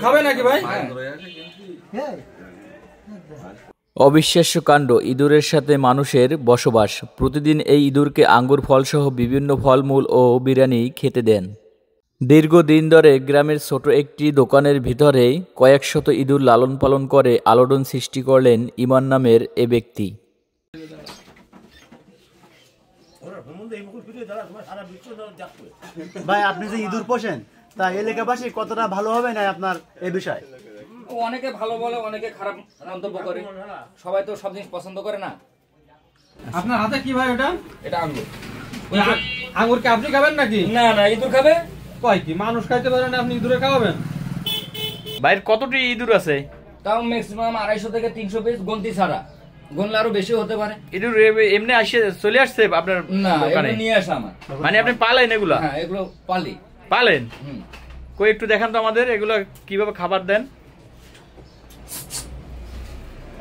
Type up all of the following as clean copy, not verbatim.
খাবে নাকি ভাই? অবিশ্বাস্য কাণ্ড, ইঁদুরের সাথে মানুষের বসবাস। প্রতিদিন এই ইঁদুরকে আঙ্গুর ফলসহ বিভিন্ন ফলমূল ও বিরিয়ানি খেতে দেন। দীর্ঘদিন ধরে গ্রামের ছোট একটি দোকানের ভিতরে কয়েকশত ইঁদুর লালন পালন করে আলোড়ন সৃষ্টি করলেন ইমান নামের এ ব্যক্তি। ভাই, আপনি যে ইঁদুর পোষেন তা এলাকাবাসী কতটা ভালো হবে না আপনার এই বিষয়? অনেকে ভালো বলে, অনেকে খারাপ মন্তব্য করে। সবাই তো সব জিনিস পছন্দ করে না। আপনার হাতে কি ভাই ওটা? এটা আঙ্গুর। আঙ্গুর কি আপনি খাবেন নাকি? না না, ইঁদুর খাবে। কয় কি মানুষ খাইতে পারে না, আপনি ইঁদুরে খাওয়াবেন? ভাইয়ের কতটি ইঁদুর আছে? তাও ম্যাক্সিমাম 250 থেকে 300 পিস, গন্তি ছাড়া। গনলে আরো বেশি হতে পারে। ইঁদুর এমনি চলে আসছে আপনার দোকানে? নিয়ে আসা আমার। মানে আপনি পালেন এগুলা? হ্যাঁ, এগুলো পালেন। কই একটু দেখান তো আমাদের এগুলো কিভাবে খাবার দেন।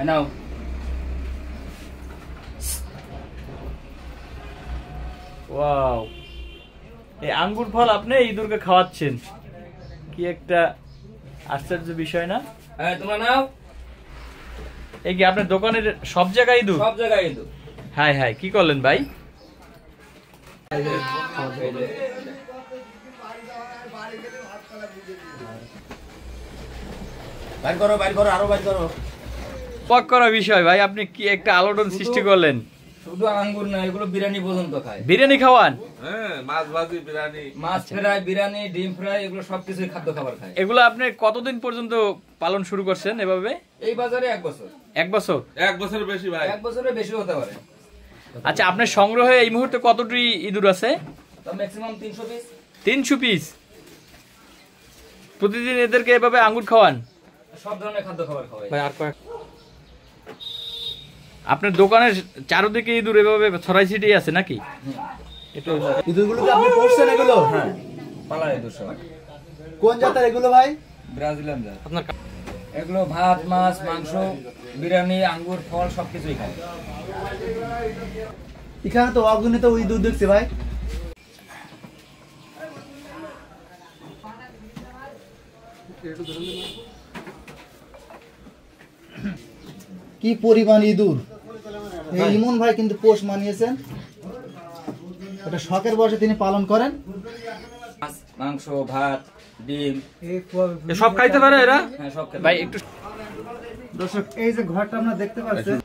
নাও। ওয়াও, এই আঙ্গুর ফল আপনি ইঁদুরকে খাওয়াচ্ছেন, কি একটা আশ্চর্য বিষয় না? হ্যাঁ, তোমরা নাও। এই কি আপনার দোকানের সব জায়গায় ইঁদুর? সব জায়গায় ইঁদুর। হাই হাই, কি করলেন ভাই? বাইর করো, আরো বাইর করো। পক করা বিষয় ভাই, আপনি কি একটা আলোড়ন সৃষ্টি করলেন। শুধু আঙ্গুর না, এগুলো বিরিয়ানি পর্যন্ত খায়। বিরিয়ানি খাওয়ান? হ্যাঁ, মাছ ভাজি, বিরিয়ানি, মাছ ফ্রাই, বিরিয়ানি, ডিম ফ্রাই, এগুলো সবকিছুই খাদ্য খাবার খায়। এগুলো আপনি কতদিন পর্যন্ত পালন শুরু করছেন এভাবে? এই বাজারে 1 বছর। 1 বছর? 1 বছরের বেশি ভাই। 1 বছরের বেশি হতে পারে। আচ্ছা, আপনার সংগ্রহে এই মুহূর্তে কতটি ইঁদুর আছে? তো ম্যাক্সিমাম 300 পিস। 300 পিস? প্রতিদিন এদেরকে এভাবে আঙ্গুর খাওয়ান? সব ধরনের খাদ্য খাবার খাওয়াই। ভাই আর কয়েক, আপনার দোকানের চারদিকে ইঁদুর এভাবে ছড়াই ছিটিয়ে আছে নাকি? ইঁদুরগুলো কি আপনি পোষছেন এগুলো? হ্যাঁ, পালা ইঁদুর সব। কোন জাতের এগুলো ভাই? ব্রাজিলিয়ান জাত। আপনার এগুলো ভাত, মাছ, মাংস, বিরিয়ানি, আঙ্গুর, ফল সবকিছুই খায়। এখানে তো অগণিত ইঁদুর দেখছি ভাই। কি পরিমাণ ইঁদুর! এই ইমন ভাই কিন্তু পোষ মানিয়েছেন, এটা শখের বয়সে তিনি পালন করেন। মাংস, ভাত, ডিম সব খাইতে পারে এরা? হ্যাঁ, সব খায়। ভাই একটু দর্শক, এই যে ঘরটা আমরা দেখতে পাচ্ছেন,